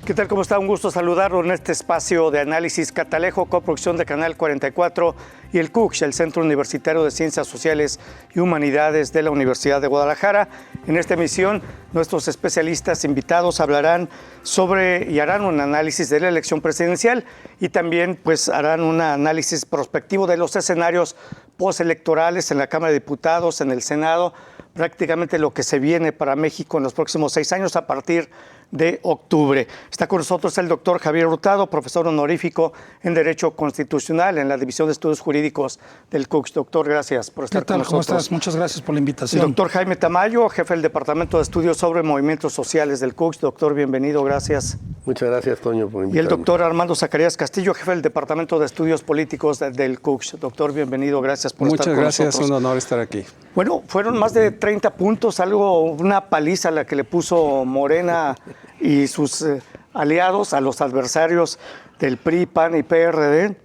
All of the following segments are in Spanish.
¿Qué tal? ¿Cómo está? Un gusto saludarlo en este espacio de análisis Catalejo, coproducción de Canal 44 y el CUCH, el Centro Universitario de Ciencias Sociales y Humanidades de la Universidad de Guadalajara. En esta emisión, nuestros especialistas invitados hablarán sobre y harán un análisis de la elección presidencial y también pues harán un análisis prospectivo de los escenarios postelectorales en la Cámara de Diputados, en el Senado, prácticamente lo que se viene para México en los próximos 6 años a partir de octubre. Está con nosotros el doctor Javier Hurtado, profesor honorífico en Derecho Constitucional en la División de Estudios Jurídicos del CUCH. Doctor, gracias por estar con nosotros. ¿Cómo estás? Muchas gracias por la invitación. El doctor Jaime Tamayo, jefe del Departamento de Estudios sobre Movimientos Sociales del CUCH. Doctor, bienvenido, gracias. Muchas gracias, Toño, por invitarme. Y el doctor Armando Zacarías Castillo, jefe del Departamento de Estudios Políticos del CUCH. Doctor, bienvenido, gracias por estar con nosotros. Muchas gracias, un honor estar aquí. Bueno, fueron más de 30 puntos, una paliza la que le puso Morena y sus aliados a los adversarios del PRI, PAN y PRD.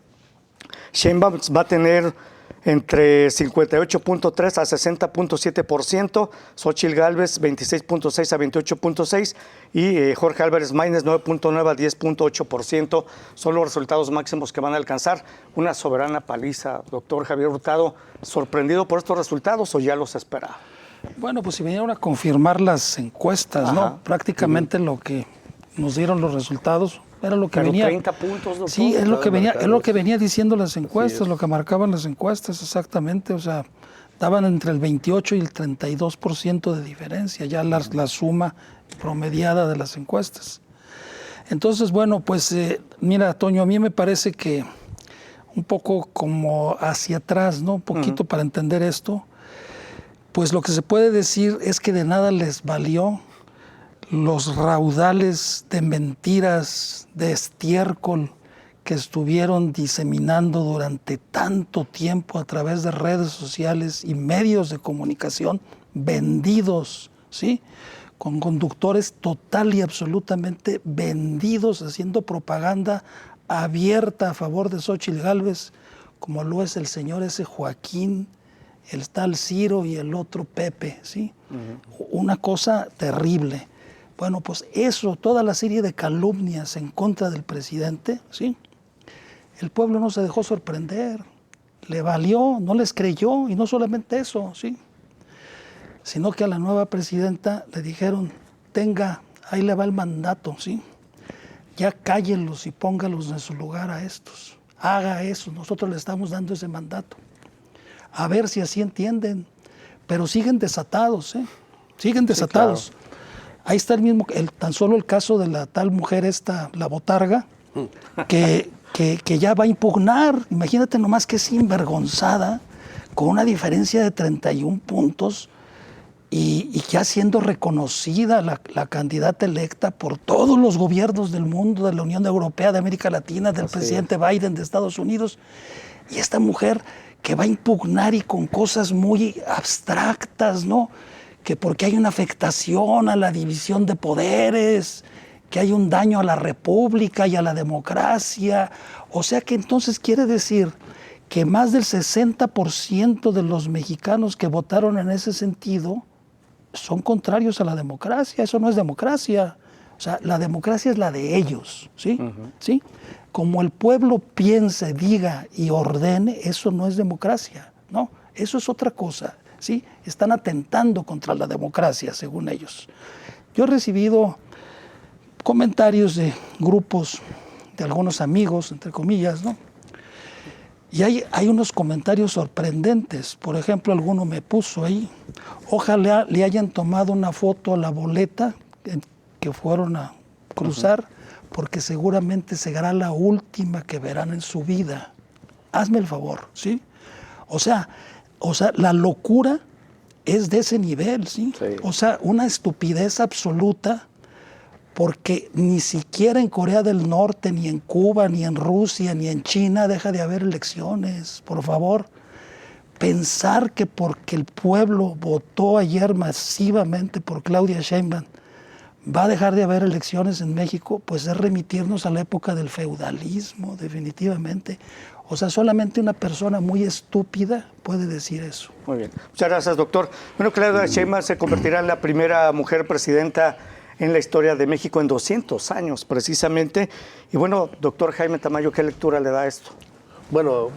Sheinbaum va a tener entre 58.3 a 60.7%, Xóchitl Gálvez 26.6 a 28.6 y Jorge Álvarez Maínez 9.9 a 10.8%. Son los resultados máximos que van a alcanzar. Una soberana paliza. Doctor Javier Hurtado, ¿sorprendido por estos resultados o ya los esperaba? Bueno, pues si vinieron a confirmar las encuestas, Ajá. ¿no? Prácticamente lo que nos dieron los resultados era lo que Pero venía. 30 puntos, doctor. Sí, es lo que venía diciendo las encuestas, es. lo que marcaban las encuestas, exactamente. O sea, daban entre el 28 y el 32% de diferencia, ya la suma promediada de las encuestas. Entonces, bueno, pues mira, Toño, a mí me parece que un poco como hacia atrás, ¿no? Un poquito para entender esto. Pues lo que se puede decir es que de nada les valió los raudales de mentiras, de estiércol que estuvieron diseminando durante tanto tiempo a través de redes sociales y medios de comunicación vendidos, ¿sí? Con conductores total y absolutamente vendidos, haciendo propaganda abierta a favor de Xóchitl Gálvez, como lo es el señor ese Joaquín, el tal Ciro y el otro Pepe, ¿sí? Una cosa terrible. Bueno, pues eso, toda la serie de calumnias en contra del presidente, ¿sí? El pueblo no se dejó sorprender, le valió, no les creyó, y no solamente eso, ¿sí? Sino que a la nueva presidenta le dijeron, tenga, ahí le va el mandato, ¿sí? Ya cállenlos y póngalos en su lugar a estos. Haga eso, nosotros le estamos dando ese mandato. A ver si así entienden, pero siguen desatados, ¿eh? Siguen desatados. Sí, claro. Ahí está tan solo el caso de la tal mujer esta, la botarga, que ya va a impugnar. Imagínate nomás que sinvergonzada, con una diferencia de 31 puntos y ya siendo reconocida la candidata electa por todos los gobiernos del mundo, de la Unión Europea, de América Latina, del presidente Biden de Estados Unidos. Y esta mujer que va a impugnar y con cosas muy abstractas, ¿no? Que porque hay una afectación a la división de poderes, que hay un daño a la república y a la democracia. O sea que entonces quiere decir que más del 60% de los mexicanos que votaron en ese sentido son contrarios a la democracia. Eso no es democracia. O sea, la democracia es la de ellos, ¿sí? ¿Sí? Como el pueblo piense, diga y ordene, eso no es democracia, ¿no? Eso es otra cosa, ¿sí? Están atentando contra la democracia, según ellos. Yo he recibido comentarios de grupos, de algunos amigos, entre comillas, ¿no? Y hay unos comentarios sorprendentes. Por ejemplo, alguno me puso ahí, ojalá le hayan tomado una foto a la boleta que fueron a cruzar, porque seguramente será la última que verán en su vida. Hazme el favor, ¿sí? O sea, la locura es de ese nivel, ¿sí? Sí. O sea, una estupidez absoluta, porque ni siquiera en Corea del Norte, ni en Cuba, ni en Rusia, ni en China deja de haber elecciones, por favor. Pensar que porque el pueblo votó ayer masivamente por Claudia Sheinbaum va a dejar de haber elecciones en México, pues es remitirnos a la época del feudalismo, definitivamente. O sea, solamente una persona muy estúpida puede decir eso. Muy bien. Muchas gracias, doctor. Bueno, Claudia Sheinbaum se convertirá en la primera mujer presidenta en la historia de México en 200 años precisamente. Y bueno, doctor Jaime Tamayo, ¿qué lectura le da a esto? Bueno,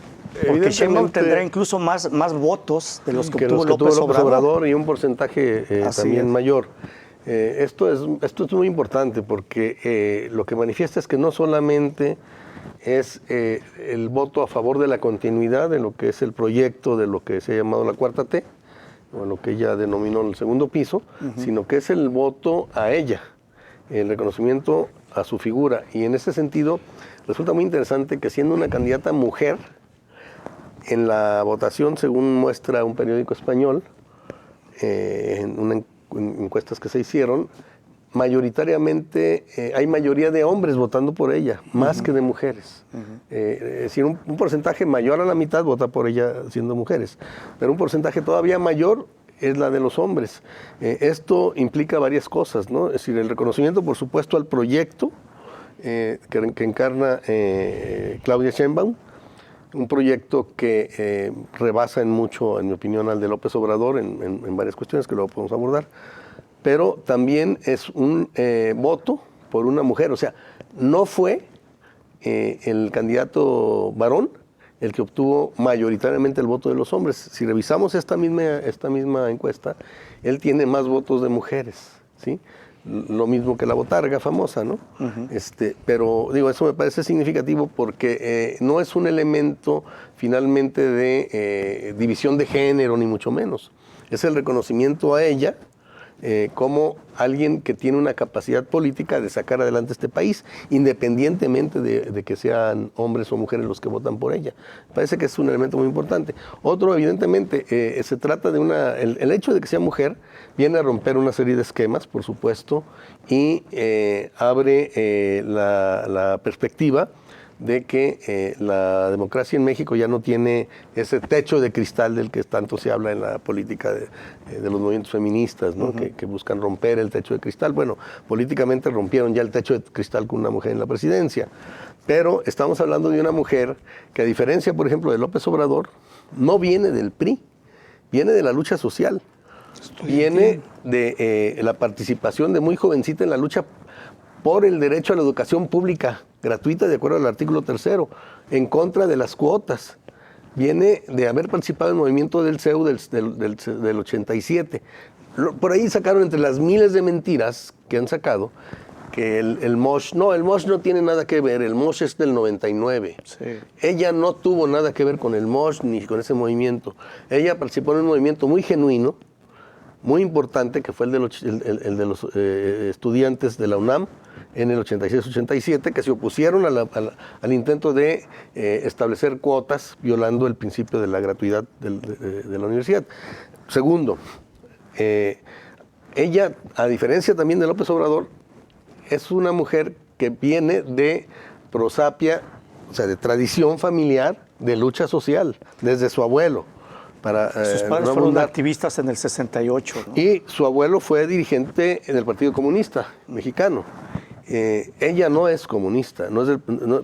porque Sheinbaum tendrá incluso más votos de los que obtuvo López López Obrador y un porcentaje también mayor. Esto es muy importante porque lo que manifiesta es que no solamente es el voto a favor de la continuidad de lo que es el proyecto de lo que se ha llamado la Cuarta T, o lo que ella denominó el segundo piso, sino que es el voto a ella, el reconocimiento a su figura. Y en ese sentido resulta muy interesante que siendo una candidata mujer, en la votación, según muestra un periódico español, en encuestas que se hicieron, mayoritariamente hay mayoría de hombres votando por ella, más que de mujeres. Es decir, un porcentaje mayor a la mitad vota por ella siendo mujeres, pero un porcentaje todavía mayor es la de los hombres. Esto implica varias cosas, ¿no? Es decir, el reconocimiento, por supuesto, al proyecto que encarna Claudia Sheinbaum, un proyecto que rebasa en mucho, en mi opinión, al de López Obrador en varias cuestiones que luego podemos abordar, pero también es un voto por una mujer. O sea, no fue el candidato varón el que obtuvo mayoritariamente el voto de los hombres. Si revisamos esta misma encuesta, él tiene más votos de mujeres, ¿sí? Lo mismo que la botarga famosa, ¿no? Pero digo, eso me parece significativo porque no es un elemento finalmente de división de género, ni mucho menos. Es el reconocimiento a ella como alguien que tiene una capacidad política de sacar adelante este país, independientemente de que sean hombres o mujeres los que votan por ella. Parece que es un elemento muy importante. Otro, evidentemente, se trata de el hecho de que sea mujer viene a romper una serie de esquemas, por supuesto, y abre la perspectiva de que la democracia en México ya no tiene ese techo de cristal del que tanto se habla en la política de los movimientos feministas, ¿no? Que buscan romper el techo de cristal. Bueno, políticamente rompieron ya el techo de cristal con una mujer en la presidencia, pero estamos hablando de una mujer que, a diferencia, por ejemplo, de López Obrador, no viene del PRI, viene de la lucha social, viene de la participación de muy jovencita en la lucha por el derecho a la educación pública gratuita, de acuerdo al artículo 3º, en contra de las cuotas. Viene de haber participado en el movimiento del CEU del 87. Por ahí sacaron, entre las miles de mentiras que han sacado, que el MOSH no tiene nada que ver, el MOSH es del 99. Sí. Ella no tuvo nada que ver con el MOSH ni con ese movimiento. Ella participó en un movimiento muy genuino, muy importante, que fue el de los estudiantes de la UNAM, en el 86-87, que se opusieron al intento de establecer cuotas, violando el principio de la gratuidad de la universidad. Segundo, ella, a diferencia también de López Obrador, es una mujer que viene de prosapia, o sea, de tradición familiar, de lucha social, desde su abuelo. Sus padres fueron activistas en el 68, ¿no? Y su abuelo fue dirigente en el Partido Comunista Mexicano. Ella no es comunista,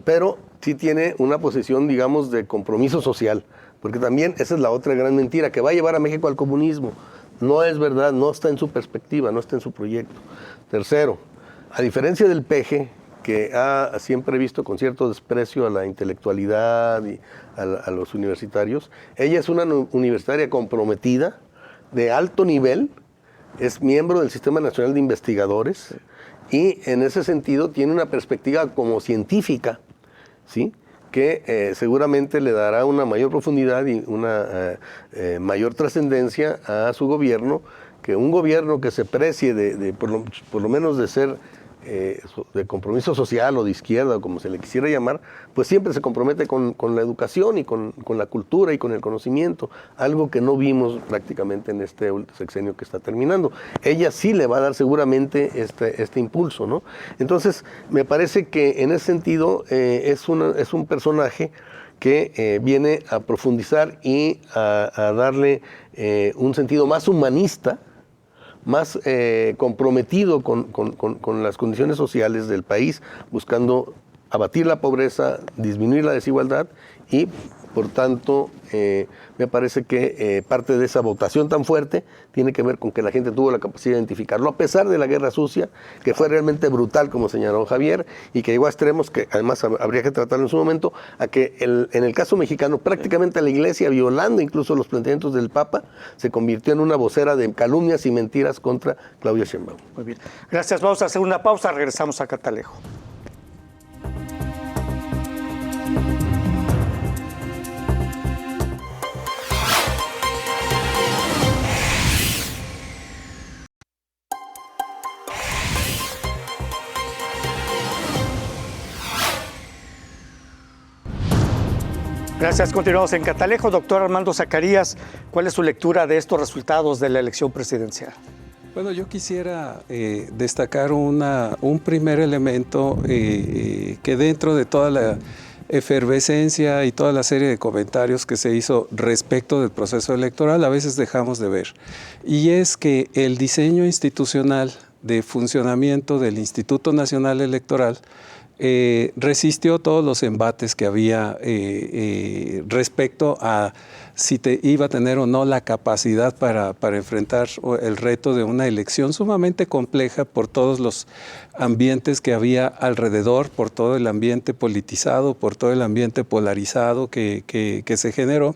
pero sí tiene una posición, digamos, de compromiso social, porque también esa es la otra gran mentira, que va a llevar a México al comunismo. No es verdad, no está en su perspectiva, no está en su proyecto. Tercero, a diferencia del PG, que ha siempre visto con cierto desprecio a la intelectualidad y a los universitarios, ella es una universitaria comprometida, de alto nivel, es miembro del Sistema Nacional de Investigadores, sí. Y en ese sentido tiene una perspectiva como científica, ¿sí? Que seguramente le dará una mayor profundidad y una mayor trascendencia a su gobierno, que un gobierno que se precie por lo menos de ser de compromiso social o de izquierda, o como se le quisiera llamar, pues siempre se compromete con la educación y con la cultura y con el conocimiento, algo que no vimos prácticamente en este sexenio que está terminando. Ella sí le va a dar seguramente este impulso, ¿no? Entonces, me parece que en ese sentido es un personaje que viene a profundizar y a darle un sentido más humanista, más comprometido con las condiciones sociales del país, buscando abatir la pobreza, disminuir la desigualdad y Por tanto, me parece que parte de esa votación tan fuerte tiene que ver con que la gente tuvo la capacidad de identificarlo, a pesar de la guerra sucia, que fue realmente brutal, como señaló Javier, y que llegó a extremos que además habría que tratarlo en su momento, a que en el caso mexicano prácticamente la Iglesia, violando incluso los planteamientos del Papa, se convirtió en una vocera de calumnias y mentiras contra Claudia Sheinbaum. Muy bien. Gracias. Vamos a hacer una pausa. Regresamos a Catalejo. Gracias. Continuamos en Catalejo. Doctor Armando Zacarías, ¿cuál es su lectura de estos resultados de la elección presidencial? Bueno, yo quisiera destacar un primer elemento que dentro de toda la efervescencia y toda la serie de comentarios que se hizo respecto del proceso electoral a veces dejamos de ver. Y es que el diseño institucional de funcionamiento del Instituto Nacional Electoral resistió todos los embates que había respecto a si iba a tener o no la capacidad para enfrentar el reto de una elección sumamente compleja por todos los ambientes que había alrededor, por todo el ambiente politizado, por todo el ambiente polarizado que se generó.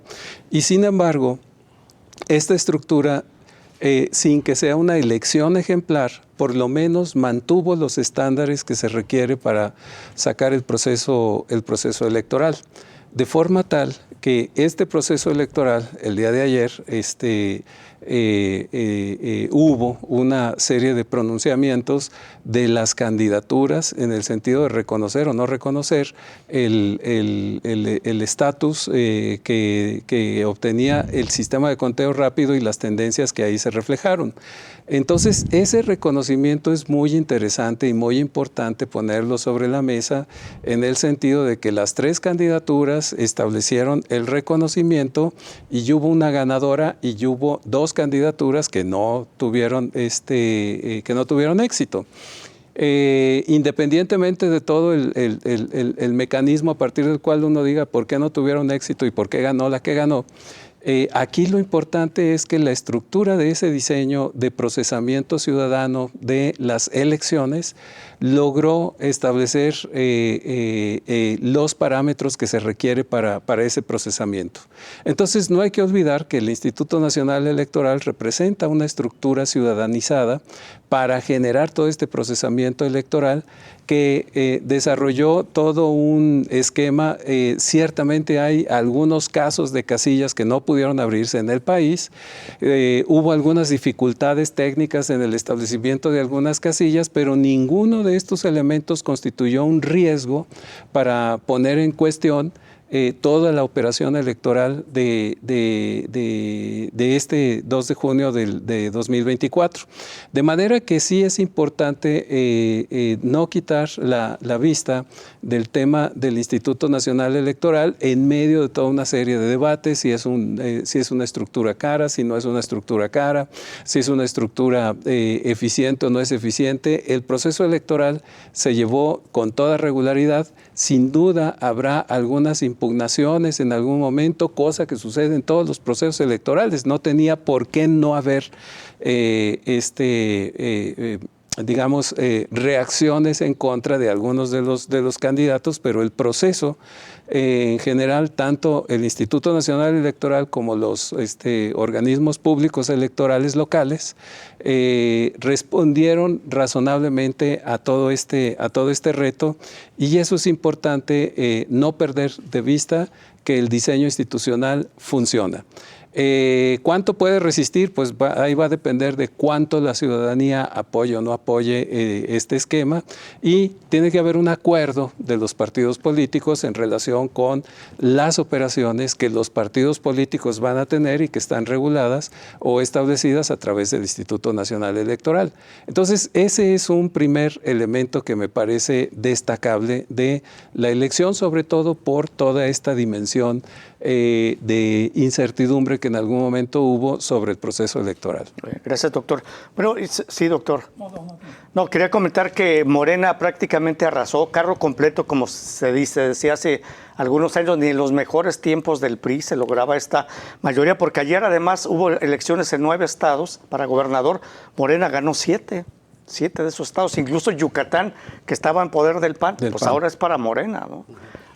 Y sin embargo, esta estructura, sin que sea una elección ejemplar, por lo menos mantuvo los estándares que se requiere para sacar el proceso electoral. De forma tal que este proceso electoral, el día de ayer, hubo una serie de pronunciamientos de las candidaturas en el sentido de reconocer o no reconocer el estatus que obtenía el sistema de conteo rápido y las tendencias que ahí se reflejaron. Entonces, ese reconocimiento es muy interesante y muy importante ponerlo sobre la mesa en el sentido de que las tres candidaturas establecieron el reconocimiento y hubo una ganadora y hubo dos candidaturas que no tuvieron éxito. Independientemente de todo el mecanismo a partir del cual uno diga por qué no tuvieron éxito y por qué ganó la que ganó, aquí lo importante es que la estructura de ese diseño de procesamiento ciudadano de las elecciones logró establecer los parámetros que se requiere para ese procesamiento. Entonces, no hay que olvidar que el Instituto Nacional Electoral representa una estructura ciudadanizada para generar todo este procesamiento electoral que desarrolló todo un esquema. Ciertamente hay algunos casos de casillas que no pudieron abrirse en el país. Hubo algunas dificultades técnicas en el establecimiento de algunas casillas, pero ninguno de estos elementos constituyó un riesgo para poner en cuestión toda la operación electoral de este 2 de junio de 2024. De manera que sí es importante no quitar la vista del tema del Instituto Nacional Electoral en medio de toda una serie de debates, si es una estructura cara, si no es una estructura cara, si es una estructura eficiente o no es eficiente. El proceso electoral se llevó con toda regularidad. Sin duda habrá algunas impugnaciones en algún momento, cosa que sucede en todos los procesos electorales. No tenía por qué no haber reacciones en contra de algunos de los candidatos, pero el proceso en general, tanto el Instituto Nacional Electoral como los organismos públicos electorales locales respondieron razonablemente a todo este reto, y eso es importante, no perder de vista que el diseño institucional funciona. ¿Cuánto puede resistir? Pues ahí va a depender de cuánto la ciudadanía apoye o no apoye este esquema, y tiene que haber un acuerdo de los partidos políticos en relación con las operaciones que los partidos políticos van a tener y que están reguladas o establecidas a través del Instituto Nacional Electoral. Entonces, ese es un primer elemento que me parece destacable de la elección, sobre todo por toda esta dimensión de incertidumbre que en algún momento hubo sobre el proceso electoral. Gracias, doctor. Bueno, sí, doctor. No, quería comentar que Morena prácticamente arrasó, carro completo, como se decía hace algunos años, ni en los mejores tiempos del PRI se lograba esta mayoría, porque ayer además hubo elecciones en 9 estados para gobernador. Morena ganó 7 de esos estados, incluso Yucatán, que estaba en poder del PAN, ahora es para Morena, ¿no?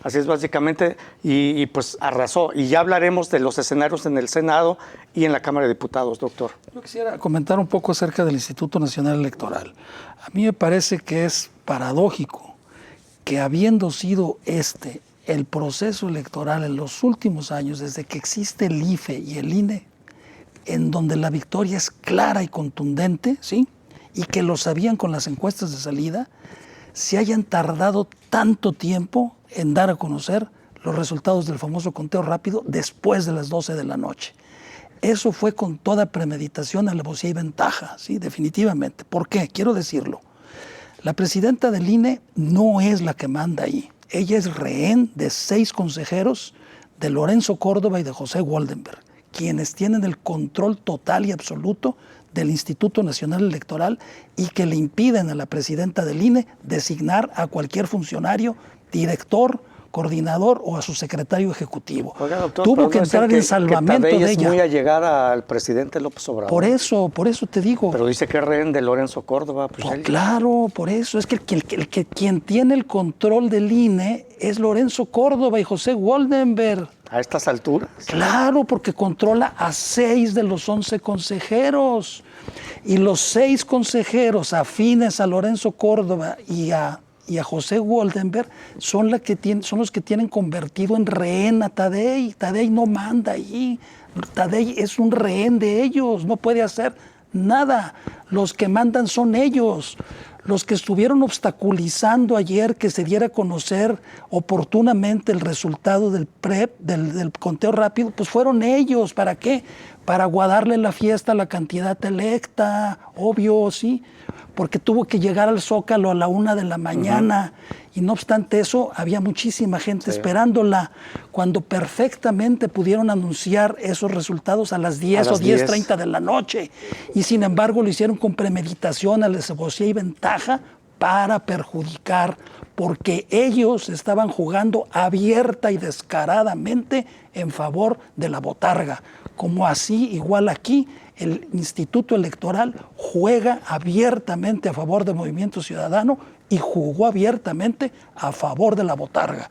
Así es básicamente, y pues arrasó. Y ya hablaremos de los escenarios en el Senado y en la Cámara de Diputados, doctor. Yo quisiera comentar un poco acerca del Instituto Nacional Electoral. A mí me parece que es paradójico que, habiendo sido el proceso electoral en los últimos años, desde que existe el IFE y el INE, en donde la victoria es clara y contundente, ¿sí?, y que lo sabían con las encuestas de salida, se hayan tardado tanto tiempo en dar a conocer los resultados del famoso conteo rápido después de las 12 de la noche. Eso fue con toda premeditación, alevosía y ventaja, ¿sí?, definitivamente. ¿Por qué? Quiero decirlo. La presidenta del INE no es la que manda ahí. Ella es rehén de 6 consejeros, de Lorenzo Córdoba y de José Woldenberg, quienes tienen el control total y absoluto del Instituto Nacional Electoral y que le impiden a la presidenta del INE designar a cualquier funcionario, director, coordinador o a su secretario ejecutivo. Oiga, doctor, tuvo que entrar en salvamento que Tadei de ella. Es muy allegada al presidente López Obrador. Por eso te digo. Pero dice que es rehén de Lorenzo Córdoba. Pues claro, por eso. Es que quien tiene el control del INE es Lorenzo Córdoba y José Woldenberg. ¿A estas alturas? Claro, porque controla a 6 de los 11 consejeros. Y los 6 consejeros afines a Lorenzo Córdoba y a José Woldenberg son los que tienen convertido en rehén a Tadei. Tadei no manda ahí. Tadei es un rehén de ellos, no puede hacer nada. Los que mandan son ellos. Los que estuvieron obstaculizando ayer que se diera a conocer oportunamente el resultado del PREP, del conteo rápido, pues fueron ellos. ¿Para qué? Para aguadarle la fiesta a la candidata electa, obvio, sí, porque tuvo que llegar al Zócalo a la 1 de la mañana. Y no obstante eso, había muchísima gente esperándola, cuando perfectamente pudieron anunciar esos resultados a las 10 o 10:30 de la noche. Y sin embargo lo hicieron con premeditación, alevosía y ventaja para perjudicar, porque ellos estaban jugando abierta y descaradamente en favor de la botarga. Como así, igual aquí, el Instituto Electoral juega abiertamente a favor del Movimiento Ciudadano y jugó abiertamente a favor de la botarga,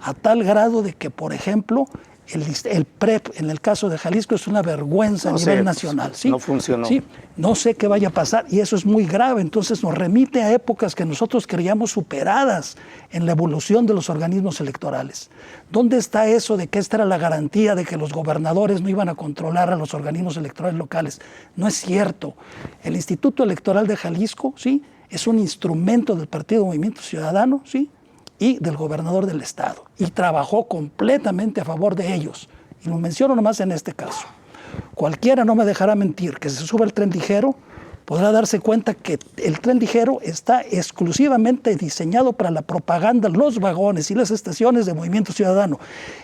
a tal grado de que, por ejemplo, el PREP, en el caso de Jalisco, es una vergüenza a nivel nacional. ¿Sí? No funcionó. Sí, no sé qué vaya a pasar y eso es muy grave. Entonces nos remite a épocas que nosotros creíamos superadas en la evolución de los organismos electorales. ¿Dónde está eso de que esta era la garantía de que los gobernadores no iban a controlar a los organismos electorales locales? No es cierto. El Instituto Electoral de Jalisco, ¿sí?, es un instrumento del Partido Movimiento Ciudadano, ¿sí?, y del gobernador del estado, y trabajó completamente a favor de ellos. Y lo menciono nomás en este caso. Cualquiera no me dejará mentir que se suba el tren ligero, podrá darse cuenta que el tren ligero está exclusivamente diseñado para la propaganda, los vagones y las estaciones de Movimiento Ciudadano.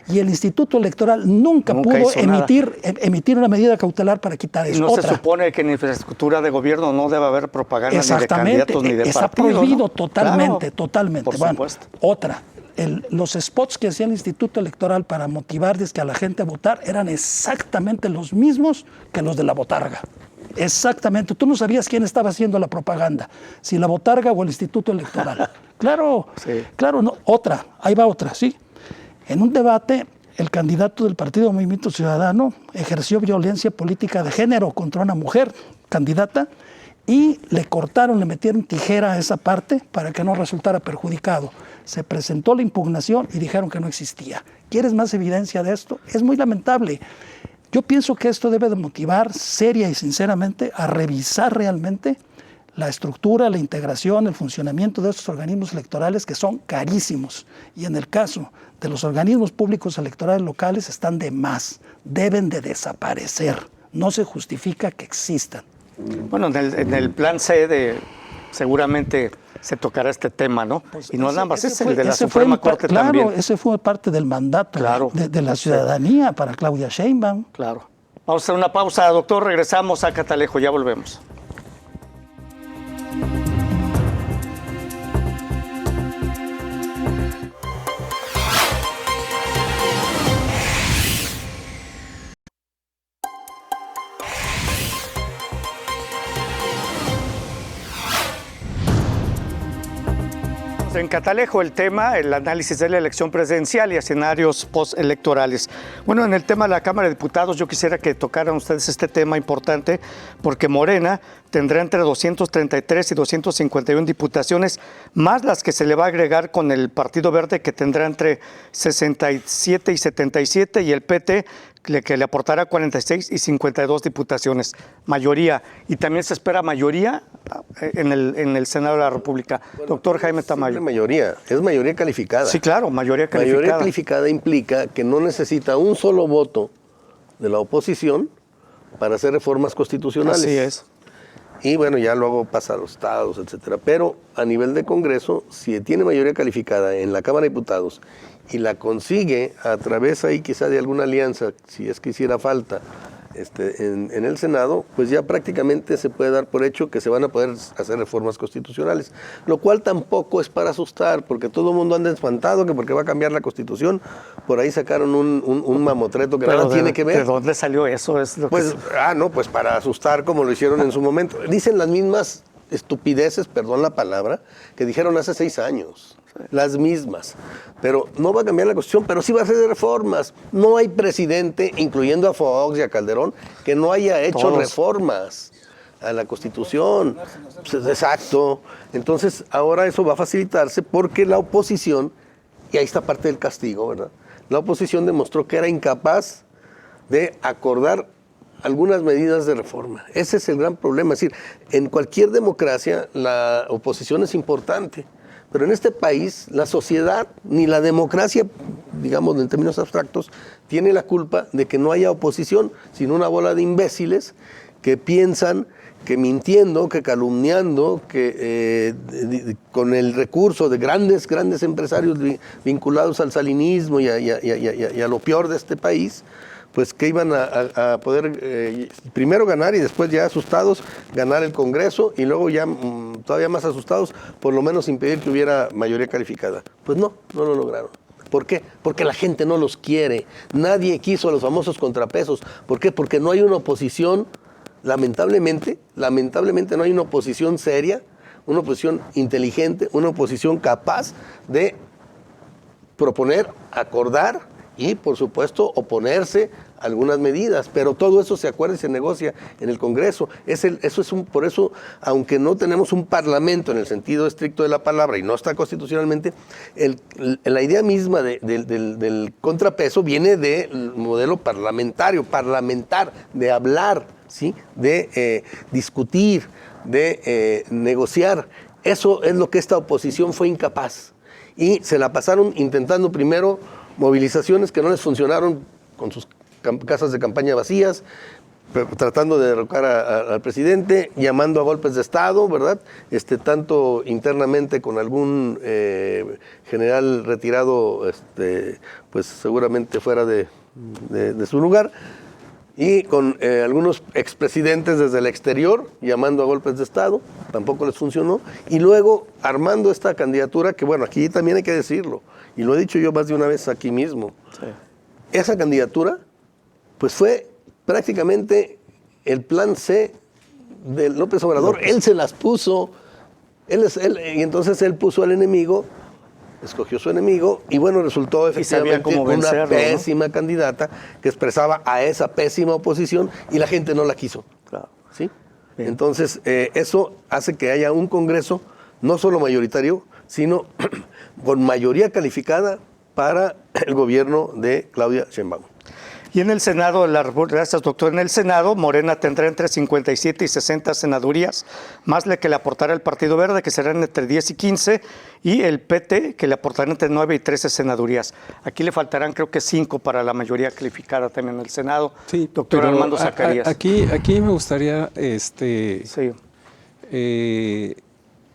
Y el Instituto Electoral nunca pudo emitir una medida cautelar para quitar eso. No se supone que en infraestructura de gobierno no debe haber propaganda ni de candidatos ni de partidos. Está prohibido, ¿no? Totalmente, claro, totalmente. Por supuesto. Otra. Los spots que hacía el Instituto Electoral para motivar a la gente a votar eran exactamente los mismos que los de la botarga. Exactamente. Tú no sabías quién estaba haciendo la propaganda, si la botarga o el Instituto Electoral. Claro, sí. Claro. No. Otra, ahí va otra, ¿sí? En un debate, el candidato del Partido Movimiento Ciudadano ejerció violencia política de género contra una mujer candidata y le metieron tijera a esa parte para que no resultara perjudicado. Se presentó la impugnación y dijeron que no existía. ¿Quieres más evidencia de esto? Es muy lamentable. Yo pienso que esto debe de motivar seria y sinceramente a revisar realmente la estructura, la integración, el funcionamiento de estos organismos electorales que son carísimos. Y en el caso de los organismos públicos electorales locales están de más, deben de desaparecer. No se justifica que existan. Bueno, en el plan C seguramente se tocará este tema, ¿no? Pues y no nada más, es el fue, de la ese fue Suprema Corte también. Claro, ese fue parte del mandato de la ciudadanía para Claudia Sheinbaum. Claro. Vamos a hacer una pausa, doctor, regresamos a Catalejo, ya volvemos. En Catalejo el tema, el análisis de la elección presidencial y escenarios postelectorales. Bueno, en el tema de la Cámara de Diputados yo quisiera que tocaran ustedes este tema importante porque Morena tendrá entre 233 y 251 diputaciones, más las que se le va a agregar con el Partido Verde que tendrá entre 67 y 77 y el PT que le aportará 46 y 52 diputaciones, mayoría. Y también se espera mayoría en el Senado de la República. Bueno, doctor Jaime Tamayo. Es mayoría calificada. Sí, claro, mayoría calificada. Mayoría calificada implica que no necesita un solo voto de la oposición para hacer reformas constitucionales. Así es. Y bueno, ya luego pasa a los estados, etcétera. Pero a nivel de Congreso, si tiene mayoría calificada en la Cámara de Diputados y la consigue a través ahí quizá de alguna alianza, si es que hiciera falta, en el Senado, pues ya prácticamente se puede dar por hecho que se van a poder hacer reformas constitucionales, lo cual tampoco es para asustar, porque todo el mundo anda espantado que porque va a cambiar la Constitución, por ahí sacaron un mamotreto que nada tiene que ver. ¿De dónde salió eso? Es lo pues, pues para asustar como lo hicieron en su momento. Dicen las mismas estupideces, perdón la palabra, que dijeron hace 6 años. Las mismas, pero no va a cambiar la Constitución, pero sí va a hacer reformas. No hay presidente, incluyendo a Fox y a Calderón, que no haya hecho reformas a la Constitución. Pues, exacto. Entonces, ahora eso va a facilitarse porque la oposición, y ahí está parte del castigo, ¿verdad? La oposición demostró que era incapaz de acordar algunas medidas de reforma. Ese es el gran problema. Es decir, en cualquier democracia la oposición es importante. Pero en este país, la sociedad, ni la democracia, digamos en términos abstractos, tiene la culpa de que no haya oposición, sino una bola de imbéciles que piensan que mintiendo, que calumniando, que con el recurso de grandes empresarios vinculados al salinismo y a lo peor de este país, pues que iban a poder primero ganar y después ya asustados ganar el Congreso y luego ya todavía más asustados por lo menos impedir que hubiera mayoría calificada. Pues no lo lograron. ¿Por qué? Porque la gente no los quiere. Nadie quiso a los famosos contrapesos. ¿Por qué? Porque no hay una oposición, lamentablemente no hay una oposición seria, una oposición inteligente, una oposición capaz de proponer, acordar y, por supuesto, oponerse a algunas medidas. Pero todo eso se acuerda y se negocia en el Congreso. Por eso, aunque no tenemos un parlamento en el sentido estricto de la palabra y no está constitucionalmente, la idea misma del contrapeso viene del modelo parlamentar, de hablar, ¿sí? De discutir, de negociar. Eso es lo que esta oposición fue incapaz. Y se la pasaron intentando primero movilizaciones que no les funcionaron con sus casas de campaña vacías, tratando de derrocar al presidente, llamando a golpes de Estado, ¿verdad? Tanto internamente con algún general retirado, pues seguramente fuera de su lugar, y con algunos expresidentes desde el exterior llamando a golpes de Estado, tampoco les funcionó, y luego armando esta candidatura que, bueno, aquí también hay que decirlo, y lo he dicho yo más de una vez aquí mismo, sí. Esa candidatura pues fue prácticamente el plan C de López Obrador. Él se las puso, y entonces él puso al enemigo, escogió su enemigo, y bueno, resultó efectivamente una pésima candidata que expresaba a esa pésima oposición y la gente no la quiso. Claro. ¿Sí? Entonces, eso hace que haya un Congreso no solo mayoritario, sino con mayoría calificada para el gobierno de Claudia Sheinbaum. Y en el Senado, gracias doctor, en el Senado Morena tendrá entre 57 y 60 senadurías, más le que le aportará el Partido Verde, que serán entre 10 y 15, y el PT, que le aportará entre 9 y 13 senadurías. Aquí le faltarán creo que 5 para la mayoría calificada también en el Senado. Sí, doctor Armando Zacarías. Aquí me gustaría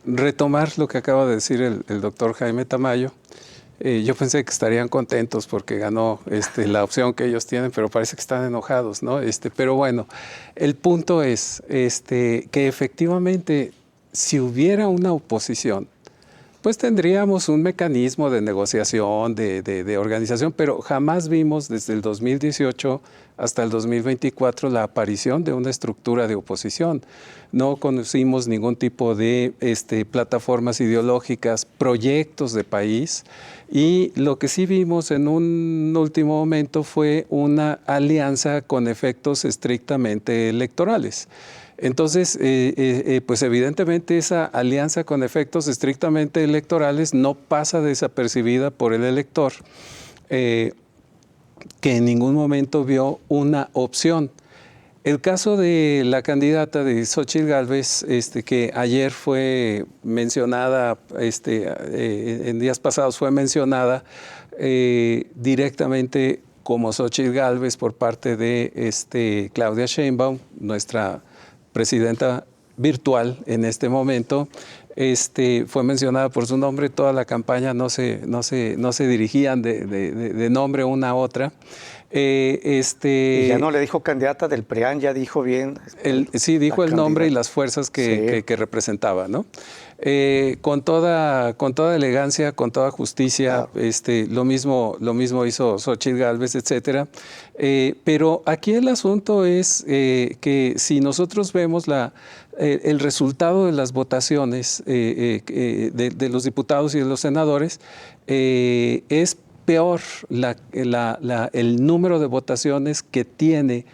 retomar lo que acaba de decir el doctor Jaime Tamayo. Yo pensé que estarían contentos porque ganó la opción que ellos tienen, pero parece que están enojados, ¿no? Pero bueno, el punto es que efectivamente, si hubiera una oposición, pues tendríamos un mecanismo de negociación, de organización, pero jamás vimos desde el 2018 hasta el 2024 la aparición de una estructura de oposición. No conocimos ningún tipo de plataformas ideológicas, proyectos de país, y lo que sí vimos en un último momento fue una alianza con efectos estrictamente electorales. Entonces, pues evidentemente esa alianza con efectos estrictamente electorales no pasa desapercibida por el elector, que en ningún momento vio una opción. El caso de la candidata de Xóchitl Gálvez, que ayer fue mencionada, en días pasados fue mencionada directamente como Xóchitl Gálvez por parte de Claudia Sheinbaum, nuestra presidenta virtual en este momento, fue mencionada por su nombre. Toda la campaña no se dirigían de nombre una a otra. Y ya no le dijo candidata del PRIAN, ya dijo bien. Sí, dijo el nombre y las fuerzas que representaba, ¿no? Con toda elegancia, con toda justicia, claro. Lo mismo hizo Xóchitl Gálvez, etcétera. Pero aquí el asunto es que si nosotros vemos el resultado de las votaciones de los diputados y de los senadores, es peor el número de votaciones que tiene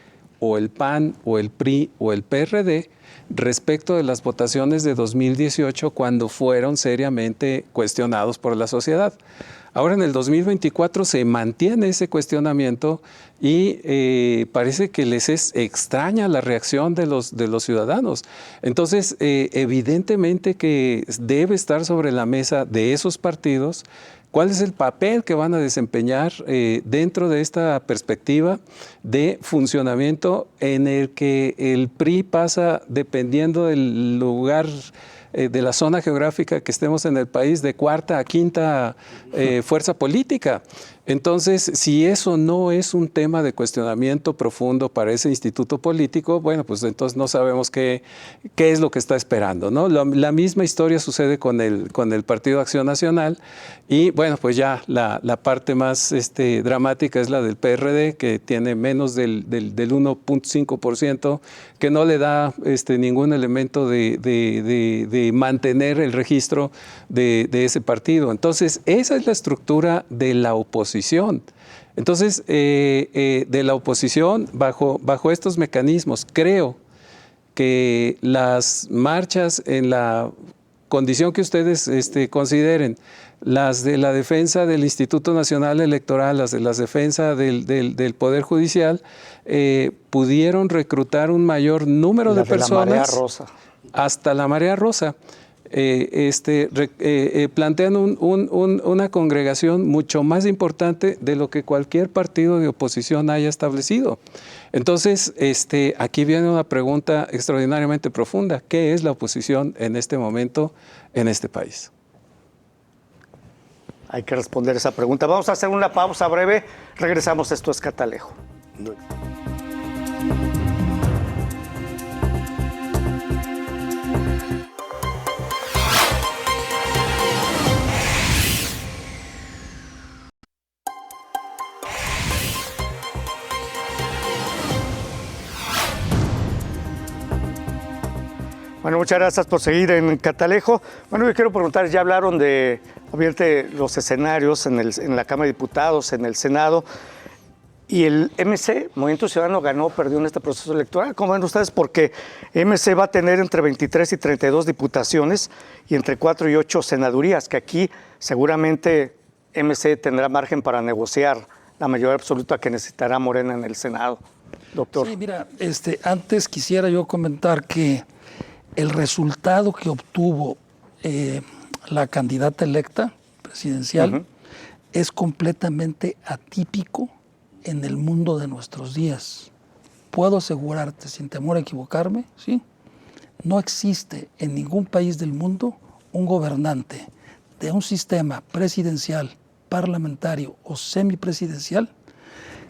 o el PAN o el PRI o el PRD respecto de las votaciones de 2018, cuando fueron seriamente cuestionados por la sociedad. Ahora en el 2024 se mantiene ese cuestionamiento y parece que les es extraña la reacción de los ciudadanos. Entonces, evidentemente que debe estar sobre la mesa de esos partidos cuál es el papel que van a desempeñar dentro de esta perspectiva de funcionamiento en el que el PRI pasa, dependiendo del lugar, de la zona geográfica que estemos en el país, de cuarta a quinta fuerza política. Entonces, si eso no es un tema de cuestionamiento profundo para ese instituto político, bueno, pues entonces no sabemos qué es lo que está esperando, ¿no? La misma historia sucede con el Partido Acción Nacional y, bueno, pues ya la parte más dramática es la del PRD, que tiene menos del 1.5%, que no le da ningún elemento de mantener el registro de ese partido. Entonces, esa es la estructura de la oposición. Entonces, de la oposición, bajo estos mecanismos, creo que las marchas en la condición que ustedes consideren, las de la defensa del Instituto Nacional Electoral, las de la defensa del Poder Judicial, pudieron reclutar un mayor número de personas. La Marea Rosa. Hasta la Marea Rosa. Plantean una congregación mucho más importante de lo que cualquier partido de oposición haya establecido. Entonces, aquí viene una pregunta extraordinariamente profunda. ¿Qué es la oposición en este momento en este país? Hay que responder esa pregunta. Vamos a hacer una pausa breve. Regresamos. Esto es Catalejo. Bueno, muchas gracias por seguir en Catalejo. Bueno, yo quiero preguntar, ya hablaron de, obviamente, los escenarios en la Cámara de Diputados, en el Senado, y el MC, Movimiento Ciudadano, ganó o perdió en este proceso electoral. ¿Cómo ven ustedes? Porque MC va a tener entre 23 y 32 diputaciones y entre 4 y 8 senadurías, que aquí seguramente MC tendrá margen para negociar la mayoría absoluta que necesitará Morena en el Senado. Doctor. Sí, mira, antes quisiera yo comentar que el resultado que obtuvo la candidata electa presidencial es completamente atípico en el mundo de nuestros días. Puedo asegurarte, sin temor a equivocarme, ¿sí? No existe en ningún país del mundo un gobernante de un sistema presidencial, parlamentario o semipresidencial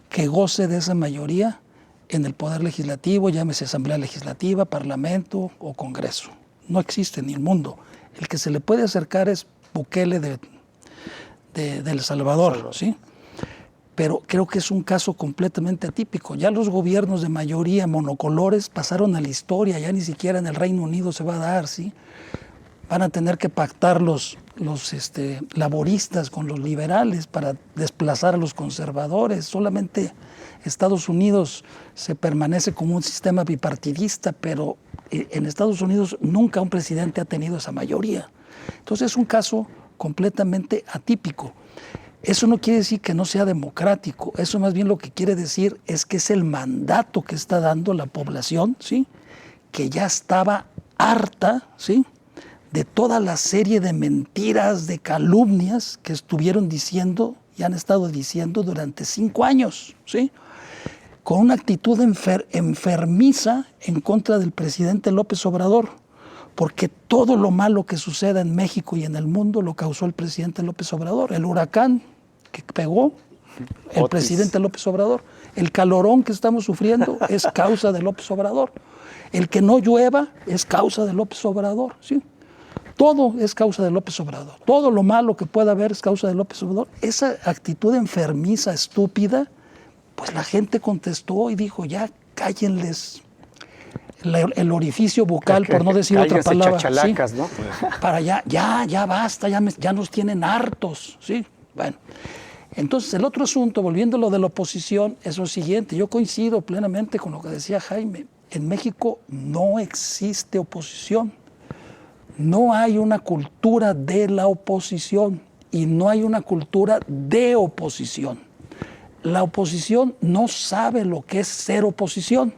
que goce de esa mayoría en el Poder Legislativo, llámese Asamblea Legislativa, Parlamento o Congreso. No existe en el mundo. El que se le puede acercar es Bukele de El Salvador, ¿sí? Pero creo que es un caso completamente atípico. Ya los gobiernos de mayoría monocolores pasaron a la historia, ya ni siquiera en el Reino Unido se va a dar, ¿sí? Van a tener que pactar los laboristas con los liberales para desplazar a los conservadores. Solamente Estados Unidos se permanece como un sistema bipartidista, pero en Estados Unidos nunca un presidente ha tenido esa mayoría. Entonces es un caso completamente atípico. Eso no quiere decir que no sea democrático, eso más bien lo que quiere decir es que es el mandato que está dando la población, ¿sí? Que ya estaba harta, ¿sí? De toda la serie de mentiras, de calumnias que estuvieron diciendo y han estado diciendo durante 5 años, ¿sí? Con una actitud enfermiza en contra del presidente López Obrador, porque todo lo malo que suceda en México y en el mundo lo causó el presidente López Obrador. El huracán que pegó el presidente López Obrador, el calorón que estamos sufriendo es causa de López Obrador, el que no llueva es causa de López Obrador, ¿sí? Todo es causa de López Obrador, todo lo malo que pueda haber es causa de López Obrador. Esa actitud enfermiza, estúpida, pues la gente contestó y dijo, ya cállenles el orificio bucal, por no decir otra palabra, chachalacas, ¿sí? ¿no? Para ya basta, ya nos tienen hartos, ¿sí? Bueno, entonces el otro asunto, volviendo a lo de la oposición, es lo siguiente. Yo coincido plenamente con lo que decía Jaime. En México no existe oposición. No hay una cultura de la oposición y no hay una cultura de oposición. La oposición no sabe lo que es ser oposición,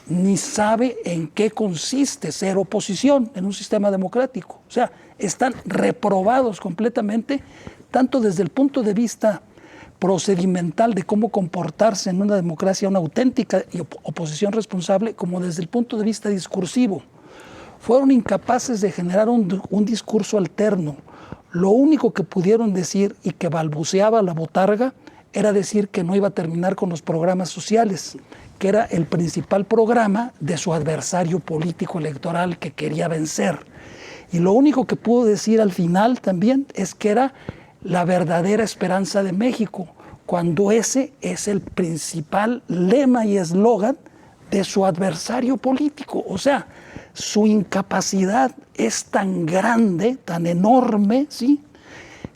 ni sabe en qué consiste ser oposición en un sistema democrático. O sea, están reprobados completamente, tanto desde el punto de vista procedimental de cómo comportarse en una democracia, una auténtica oposición responsable, como desde el punto de vista discursivo. Fueron incapaces de generar un discurso alterno. Lo único que pudieron decir y que balbuceaba la botarga era decir que no iba a terminar con los programas sociales, que era el principal programa de su adversario político electoral que quería vencer. Y lo único que pudo decir al final también es que era la verdadera esperanza de México, cuando ese es el principal lema y eslogan de su adversario político. O sea, su incapacidad es tan grande, tan enorme, ¿sí?,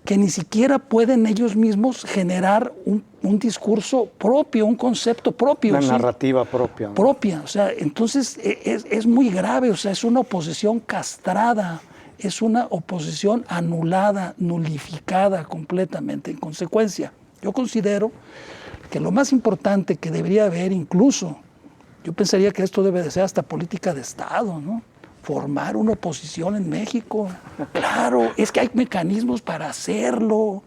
que ni siquiera pueden ellos mismos generar un discurso propio, un concepto propio. Una ¿sí? narrativa propia. ¿no? Propia, o sea, entonces es muy grave, o sea, es una oposición castrada, es una oposición anulada, nulificada completamente. En consecuencia, yo considero que lo más importante que debería haber incluso, yo pensaría que esto debe de ser hasta política de Estado, ¿no? Formar una oposición en México. Claro, es que hay mecanismos para hacerlo.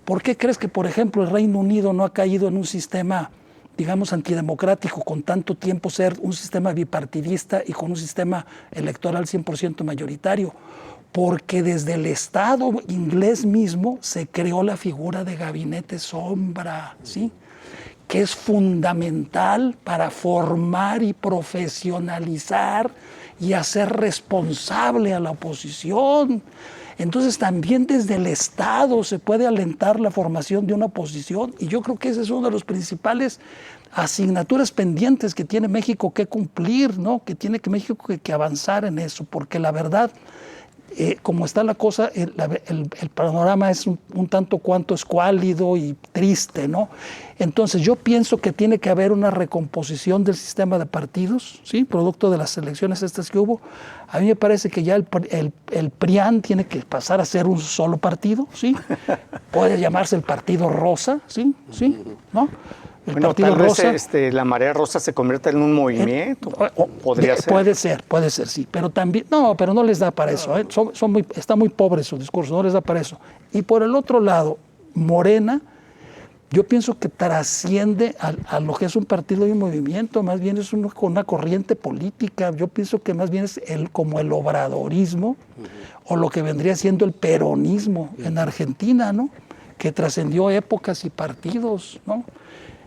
¿Por qué crees que, por ejemplo, el Reino Unido no ha caído en un sistema, digamos, antidemocrático, con tanto tiempo ser un sistema bipartidista y con un sistema electoral 100% mayoritario? Porque desde el Estado inglés mismo se creó la figura de gabinete sombra, ¿sí?, que es fundamental para formar y profesionalizar y hacer responsable a la oposición. Entonces también desde el Estado se puede alentar la formación de una oposición, y yo creo que ese es uno de los principales asignaturas pendientes que tiene México que cumplir, ¿no? Que tiene que México que avanzar en eso, porque la verdad, como está la cosa, el panorama es un tanto cuanto escuálido y triste, ¿no? Entonces yo pienso que tiene que haber una recomposición del sistema de partidos, ¿sí?, producto de las elecciones estas que hubo. A mí me parece que ya el PRIAN tiene que pasar a ser un solo partido, ¿sí? Puede llamarse el Partido Rosa, ¿sí? ¿Sí? ¿No? El Partido tal Rosa, vez la Marea Rosa se convierta en un movimiento. Podría ser. Puede ser, sí. Pero también, pero no les da para eso. Está muy pobre su discurso, no les da para eso. Y por el otro lado, Morena yo pienso que trasciende a lo que es un partido y un movimiento, más bien es una corriente política. Yo pienso que más bien es como el obradorismo o lo que vendría siendo el peronismo en Argentina, ¿no? Que trascendió épocas y partidos, ¿no?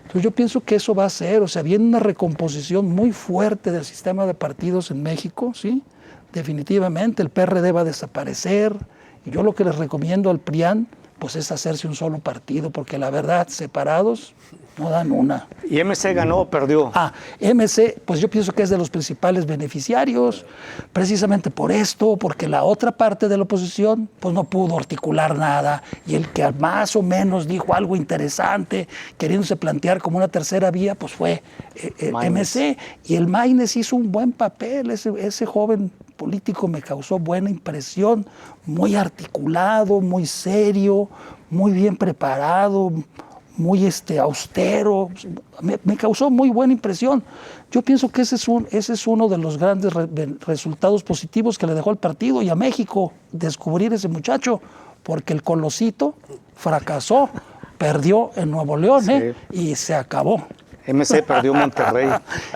Entonces yo pienso que eso va a ser, o sea, viene una recomposición muy fuerte del sistema de partidos en México, ¿sí? Definitivamente, el PRD va a desaparecer, y yo lo que les recomiendo al PRIAN, pues es hacerse un solo partido, porque la verdad, separados, no dan una. ¿Y MC ganó o perdió? MC, pues yo pienso que es de los principales beneficiarios, precisamente por esto, porque la otra parte de la oposición, pues no pudo articular nada, y el que más o menos dijo algo interesante, queriéndose plantear como una tercera vía, pues fue MC, y el Maínez hizo un buen papel, ese joven político me causó buena impresión, muy articulado, muy serio, muy bien preparado, muy austero, me causó muy buena impresión. Yo pienso que ese es uno de los grandes resultados positivos que le dejó al partido y a México, descubrir ese muchacho, porque el Colosito fracasó, perdió en Nuevo León, y se acabó. MC perdió Monterrey.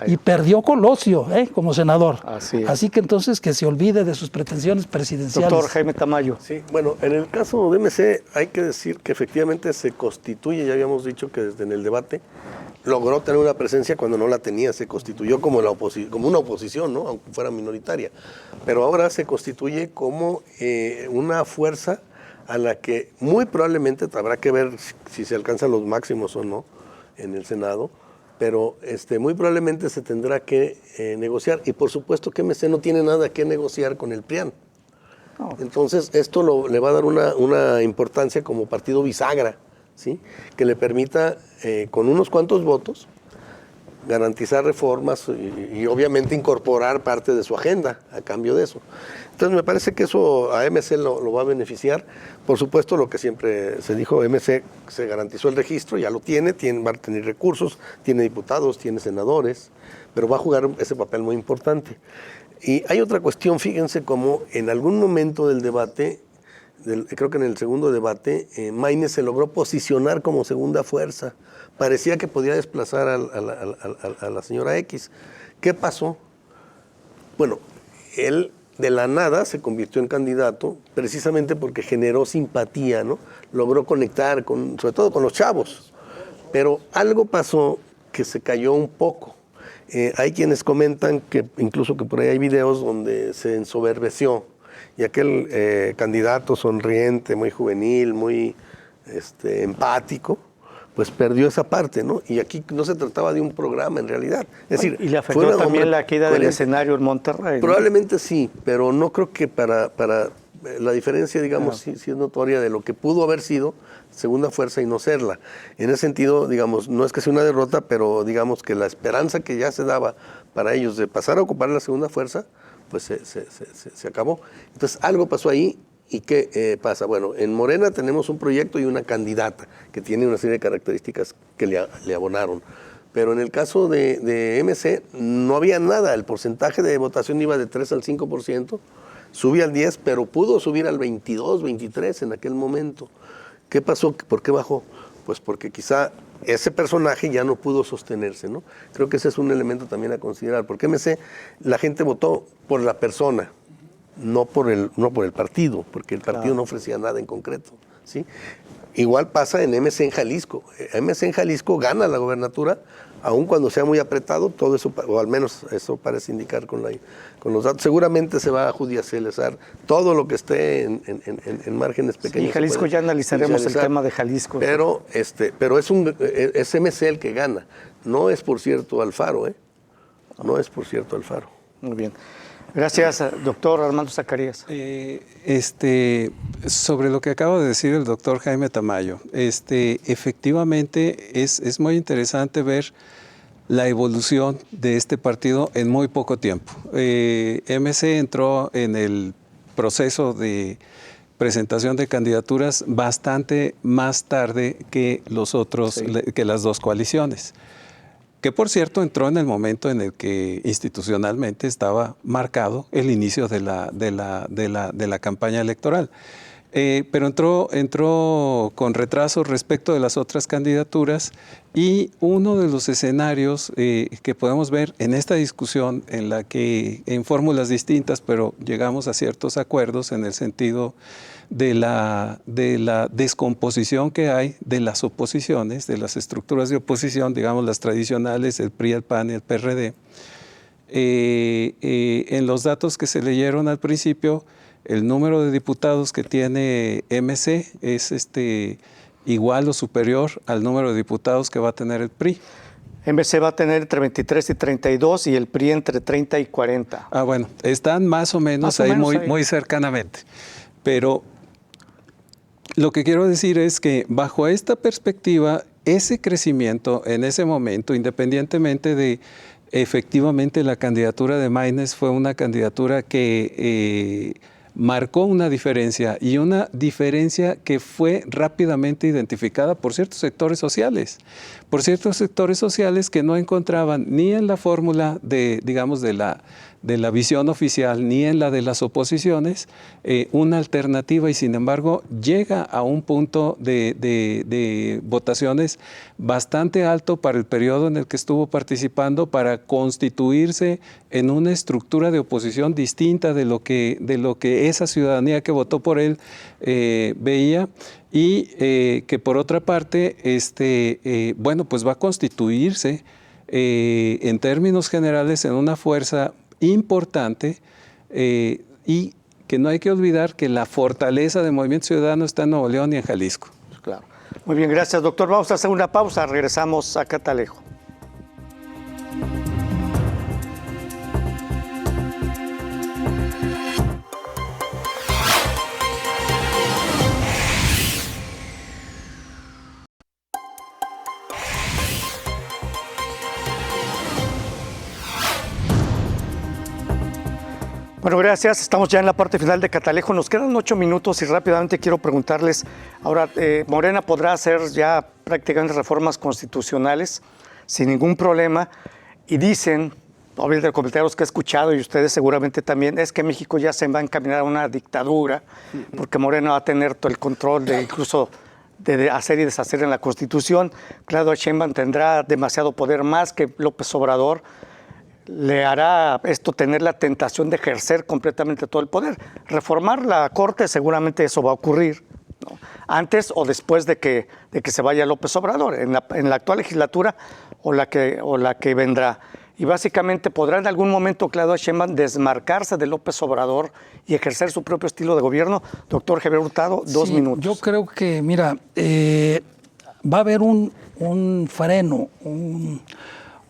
Y perdió Colosio, como senador. Así que entonces que se olvide de sus pretensiones presidenciales. Doctor Jaime Tamayo. Sí, bueno, en el caso de MC hay que decir que efectivamente se constituye, ya habíamos dicho que desde en el debate logró tener una presencia cuando no la tenía, se constituyó como una oposición, ¿no? Aunque fuera minoritaria. Pero ahora se constituye como una fuerza a la que muy probablemente habrá que ver si se alcanzan los máximos o no en el Senado, pero muy probablemente se tendrá que negociar, y por supuesto que MC no tiene nada que negociar con el PRIAN. Entonces esto le va a dar una importancia como partido bisagra, ¿sí? Que le permita con unos cuantos votos garantizar reformas y obviamente incorporar parte de su agenda a cambio de eso. Entonces me parece que eso a MC lo va a beneficiar. Por supuesto, lo que siempre se dijo, MC se garantizó el registro, ya lo tiene, va a tener recursos, tiene diputados, tiene senadores, pero va a jugar ese papel muy importante. Y hay otra cuestión, fíjense cómo en algún momento del debate, creo que en el segundo debate, Maínez se logró posicionar como segunda fuerza. Parecía que podía desplazar a la señora X. ¿Qué pasó? Bueno, él de la nada se convirtió en candidato precisamente porque generó simpatía, ¿no? Logró conectar, sobre todo con los chavos. Pero algo pasó que se cayó un poco. Hay quienes comentan que incluso que por ahí hay videos donde se ensoberbeció y aquel candidato sonriente, muy juvenil, muy empático, pues perdió esa parte, ¿no? Y aquí no se trataba de un programa en realidad. Es decir, y le afectó también la caída del escenario en Monterrey, ¿no? Probablemente sí, pero no creo que para la diferencia, digamos, sí es notoria de lo que pudo haber sido segunda fuerza y no serla. En ese sentido, digamos, no es que sea una derrota, pero digamos que la esperanza que ya se daba para ellos de pasar a ocupar la segunda fuerza, pues se acabó. Entonces algo pasó ahí. ¿Y qué pasa? Bueno, en Morena tenemos un proyecto y una candidata que tiene una serie de características que le abonaron. Pero en el caso de MC no había nada. El porcentaje de votación iba de 3 al 5%, subía al 10%, pero pudo subir al 22, 23% en aquel momento. ¿Qué pasó? ¿Por qué bajó? Pues porque quizá ese personaje ya no pudo sostenerse, ¿no? Creo que ese es un elemento también a considerar. Porque MC, la gente votó por la persona, no por el partido, porque el partido no ofrecía nada en concreto, ¿sí? Igual pasa en MC en Jalisco. MC en Jalisco gana la gobernatura, aun cuando sea muy apretado, todo eso, o al menos eso parece indicar con los datos. Seguramente se va a judicializar todo lo que esté en márgenes pequeños. Sí, Jalisco ya analizaremos el tema de Jalisco. Pero es MC el que gana. No es, por cierto, Alfaro, No es, por cierto, Alfaro. Muy bien. Gracias, doctor Armando Zacarías. Sobre lo que acaba de decir el doctor Jaime Tamayo, efectivamente es muy interesante ver la evolución de este partido en muy poco tiempo. MC entró en el proceso de presentación de candidaturas bastante más tarde que los otros, que las dos coaliciones. Que por cierto entró en el momento en el que institucionalmente estaba marcado el inicio de la campaña electoral. pero entró con retraso respecto de las otras candidaturas, y uno de los escenarios que podemos ver en esta discusión, en la que en fórmulas distintas, pero llegamos a ciertos acuerdos en el sentido de la descomposición que hay de las oposiciones, de las estructuras de oposición, digamos las tradicionales, el PRI, el PAN y el PRD. En los datos que se leyeron al principio, el número de diputados que tiene MC es igual o superior al número de diputados que va a tener el PRI. MC va a tener entre 23 y 32 y el PRI entre 30 y 40. Ah, bueno, están más o menos ahí muy cercanamente. Pero lo que quiero decir es que bajo esta perspectiva, ese crecimiento en ese momento, independientemente de efectivamente la candidatura de Maínez, fue una candidatura que marcó una diferencia, y una diferencia que fue rápidamente identificada por ciertos sectores sociales. Por ciertos sectores sociales que no encontraban ni en la fórmula digamos, de la visión oficial, ni en la de las oposiciones, una alternativa, y sin embargo llega a un punto de votaciones bastante alto para el periodo en el que estuvo participando, para constituirse en una estructura de oposición distinta de lo que esa ciudadanía que votó por él veía, y que por otra parte, bueno, pues va a constituirse en términos generales en una fuerza importante, y que no hay que olvidar que la fortaleza del Movimiento Ciudadano está en Nuevo León y en Jalisco. Claro. Muy bien, gracias, doctor. Vamos a hacer una pausa, regresamos a Catalejo. Bueno, gracias. Estamos ya en la parte final de Catalejo. Nos quedan 8 minutos y rápidamente quiero preguntarles, ahora, Morena podrá hacer ya prácticamente reformas constitucionales sin ningún problema, y dicen, obviamente de comentarios que he escuchado y ustedes seguramente también, es que México ya se va a encaminar a una dictadura, porque Morena va a tener todo el control de incluso de hacer y deshacer en la Constitución. Claudia Sheinbaum tendrá demasiado poder, más que López Obrador. Le hará esto tener la tentación de ejercer completamente todo el poder. Reformar la Corte, seguramente eso va a ocurrir, ¿no? Antes o después de que se vaya López Obrador, en la actual legislatura o la que vendrá. Y básicamente podrá en algún momento Claudia Sheinbaum desmarcarse de López Obrador y ejercer su propio estilo de gobierno. Doctor Javier Hurtado, 2 minutos. Yo creo que, mira, va a haber un freno,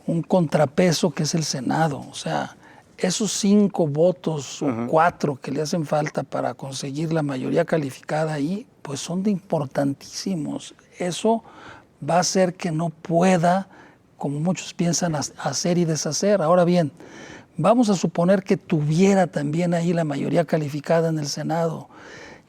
un contrapeso, que es el Senado. O sea, esos 5 votos o 4 que le hacen falta para conseguir la mayoría calificada ahí, pues son importantísimos. Eso va a hacer que no pueda, como muchos piensan, hacer y deshacer. Ahora bien, vamos a suponer que tuviera también ahí la mayoría calificada en el Senado.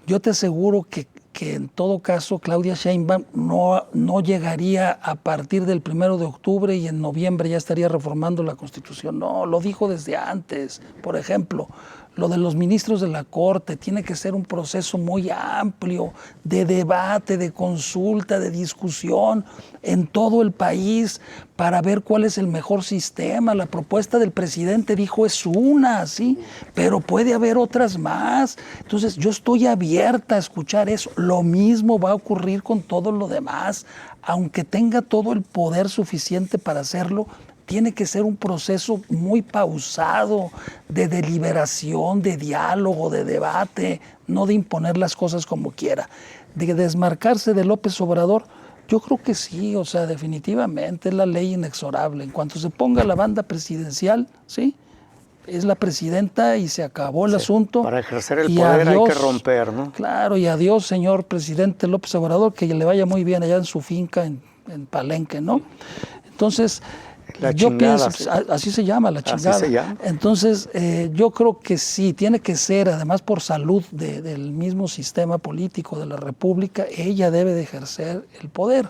Yo te aseguro que en todo caso Claudia Sheinbaum no llegaría a partir del 1 de octubre y en noviembre ya estaría reformando la Constitución. No, lo dijo desde antes. Por ejemplo, lo de los ministros de la Corte tiene que ser un proceso muy amplio de debate, de consulta, de discusión en todo el país para ver cuál es el mejor sistema. La propuesta del presidente dijo es una, sí, pero puede haber otras más. Entonces yo estoy abierta a escuchar eso. Lo mismo va a ocurrir con todo lo demás. Aunque tenga todo el poder suficiente para hacerlo, tiene que ser un proceso muy pausado, de deliberación, de diálogo, de debate, no de imponer las cosas como quiera. De desmarcarse de López Obrador, yo creo que sí, o sea, definitivamente es la ley inexorable. En cuanto se ponga la banda presidencial, ¿sí?, es la presidenta y se acabó el asunto. Para ejercer el poder hay que romper, ¿no? Claro, y adiós, señor presidente López Obrador, que le vaya muy bien allá en su finca en Palenque, ¿no? Entonces, yo pienso, así se llama, la chingada. Así se llama. Entonces, yo creo que sí, tiene que ser, además por salud del mismo sistema político de la República, ella debe de ejercer el poder.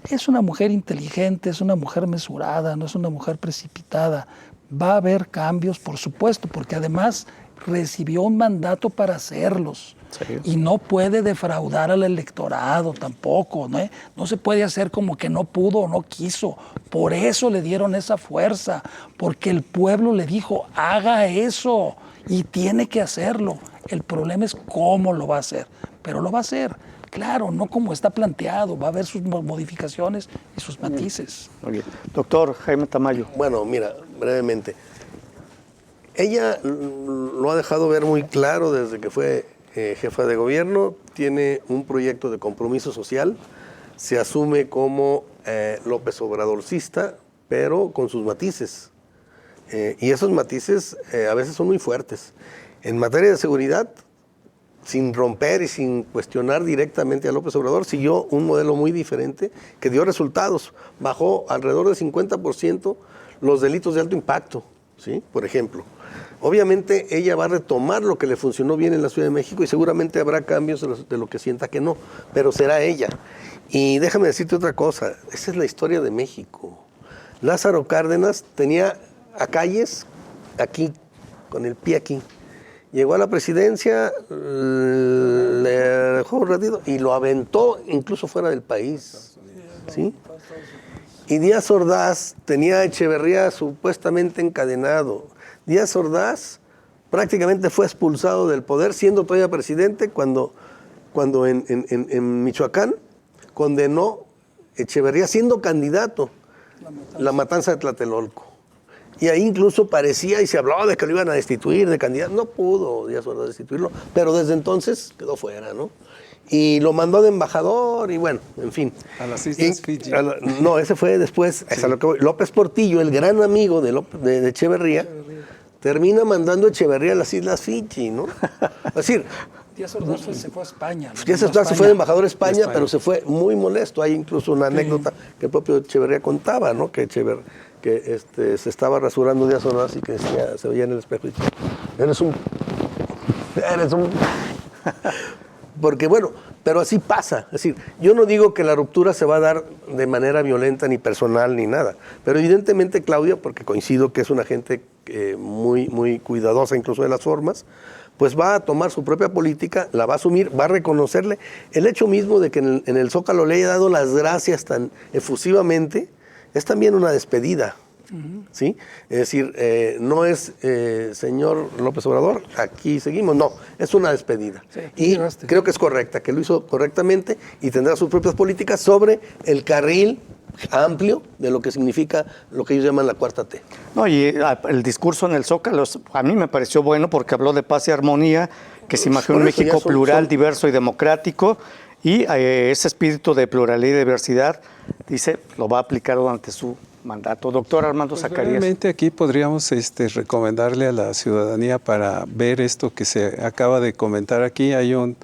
Es una mujer inteligente, es una mujer mesurada, no es una mujer precipitada. Va a haber cambios, por supuesto, porque además recibió un mandato para hacerlos. ¿Serio? Y no puede defraudar al electorado tampoco, ¿no? No se puede hacer como que no pudo o no quiso. Por eso le dieron esa fuerza, porque el pueblo le dijo, haga eso, y tiene que hacerlo. El problema es cómo lo va a hacer, pero lo va a hacer. Claro, no como está planteado, va a haber sus modificaciones y sus matices. Muy bien. Doctor Jaime Tamayo. Bueno, mira, brevemente. Ella lo ha dejado ver muy claro desde que fue jefa de gobierno, tiene un proyecto de compromiso social, se asume como López Obradorcista, pero con sus matices. Y esos matices a veces son muy fuertes. En materia de seguridad, sin romper y sin cuestionar directamente a López Obrador, siguió un modelo muy diferente que dio resultados. Bajó alrededor del 50% los delitos de alto impacto, ¿sí? Por ejemplo. Obviamente ella va a retomar lo que le funcionó bien en la Ciudad de México y seguramente habrá cambios de lo que sienta que no, pero será ella. Y déjame decirte otra cosa, esa es la historia de México. Lázaro Cárdenas tenía a Calles aquí, con el pie aquí. Llegó a la presidencia, le dejó un ratito y lo aventó incluso fuera del país, ¿sí? Y Díaz Ordaz tenía a Echeverría supuestamente encadenado. Díaz Ordaz prácticamente fue expulsado del poder, siendo todavía presidente, cuando en Michoacán condenó Echeverría, siendo candidato, la matanza de Tlatelolco. Y ahí incluso parecía y se hablaba de que lo iban a destituir de candidato. No pudo Díaz Ordaz destituirlo, pero desde entonces quedó fuera, ¿no? Y lo mandó de embajador y bueno, en fin. A las Islas Fiji. No, ese fue después. Sí. Lo que López Portillo, el gran amigo de Echeverría, termina mandando a Echeverría a las Islas Fiji, ¿no? Es decir, Díaz Ordaz se fue a España. Díaz Ordaz se fue de embajador a España, pero se fue muy molesto. Hay incluso una anécdota que el propio Echeverría contaba, ¿no? Que se estaba rasurando Díaz Ordaz y que decía, se veía en el espejo y decía, eres un... Porque bueno, pero así pasa. Es decir, yo no digo que la ruptura se va a dar de manera violenta, ni personal, ni nada. Pero evidentemente Claudia, porque coincido que es una gente muy, muy cuidadosa incluso de las formas, pues va a tomar su propia política, la va a asumir, va a reconocerle. El hecho mismo de que en el Zócalo le haya dado las gracias tan efusivamente, es también una despedida. ¿Sí? Es decir, no es señor López Obrador, aquí seguimos, no, es una despedida. Sí, y creo que es correcta, que lo hizo correctamente y tendrá sus propias políticas sobre el carril amplio de lo que significa lo que ellos llaman la cuarta T. No, y el discurso en el Zócalo a mí me pareció bueno porque habló de paz y armonía, que se imaginó un México plural, diverso y democrático, y ese espíritu de pluralidad y diversidad, dice, lo va a aplicar durante su mandato. Doctor Armando Zacarías. Realmente aquí podríamos recomendarle a la ciudadanía para ver esto que se acaba de comentar aquí. Hay un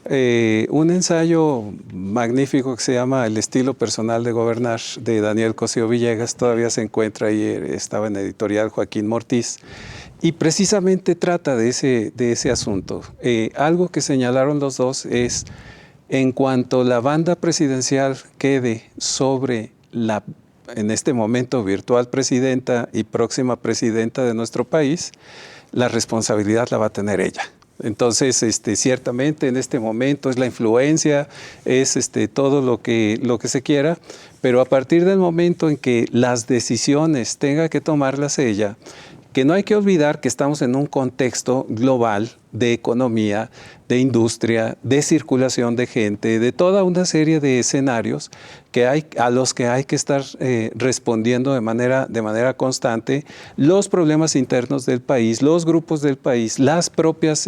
ensayo magnífico que se llama El estilo personal de gobernar, de Daniel Cosío Villegas, todavía se encuentra ahí, estaba en editorial Joaquín Mortiz, y precisamente trata de ese asunto. Algo que señalaron los dos es, en cuanto la banda presidencial quede sobre la, en este momento, virtual presidenta y próxima presidenta de nuestro país, la responsabilidad la va a tener ella. Entonces, ciertamente en este momento es la influencia, es todo lo que se quiera, pero a partir del momento en que las decisiones tenga que tomarlas ella, que no hay que olvidar que estamos en un contexto global de economía, de industria, de circulación de gente, de toda una serie de escenarios a los que hay que estar respondiendo de manera constante, los problemas internos del país, los grupos del país, las propias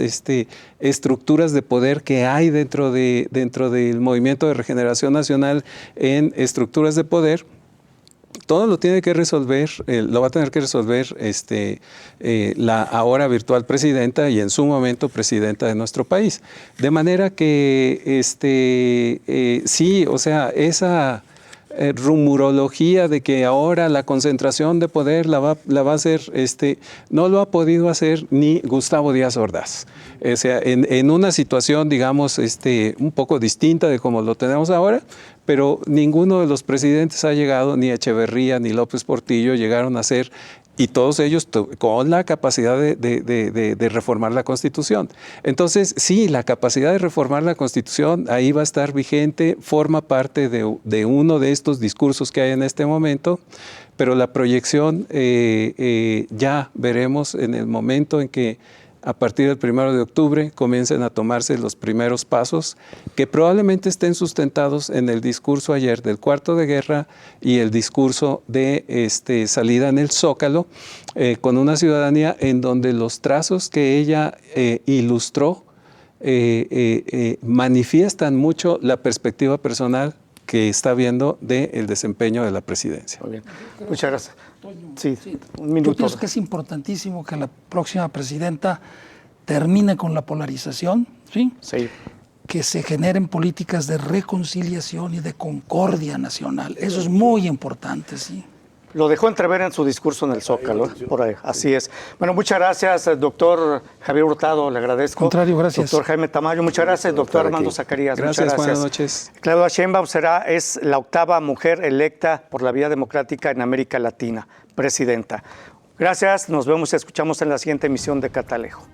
estructuras de poder que hay dentro del Movimiento de Regeneración Nacional en estructuras de poder. Todo lo tiene que resolver, lo va a tener que resolver la ahora virtual presidenta y en su momento presidenta de nuestro país. De manera que sí, o sea, esa rumorología de que ahora la concentración de poder la va a hacer, no lo ha podido hacer ni Gustavo Díaz Ordaz. O sea, en una situación, digamos, un poco distinta de como lo tenemos ahora, pero ninguno de los presidentes ha llegado, ni Echeverría ni López Portillo llegaron a ser y todos ellos con la capacidad de reformar la Constitución. Entonces, sí, la capacidad de reformar la Constitución ahí va a estar vigente, forma parte de uno de estos discursos que hay en este momento, pero la proyección ya veremos en el momento en que a partir del 1 de octubre comiencen a tomarse los primeros pasos que probablemente estén sustentados en el discurso ayer del cuarto de guerra y el discurso de salida en el Zócalo, con una ciudadanía en donde los trazos que ella ilustró manifiestan mucho la perspectiva personal que está viendo del desempeño de la presidencia. Muy bien. Muchas gracias. Sí, un Yo minuto. pienso que es importantísimo que la próxima presidenta termine con la polarización, ¿sí? Sí. Que se generen políticas de reconciliación y de concordia nacional. Eso es muy importante, sí. Lo dejó entrever en su discurso en el Zócalo, por ahí, así es. Bueno, muchas gracias, doctor Javier Hurtado, le agradezco. Contrario, gracias. Doctor Jaime Tamayo, muchas gracias. Doctor Armando Zacarías, gracias, muchas gracias. buenas noches. Claudia Sheinbaum es la 8ª mujer electa por la vía democrática en América Latina, presidenta. Gracias, nos vemos y escuchamos en la siguiente emisión de Catalejo.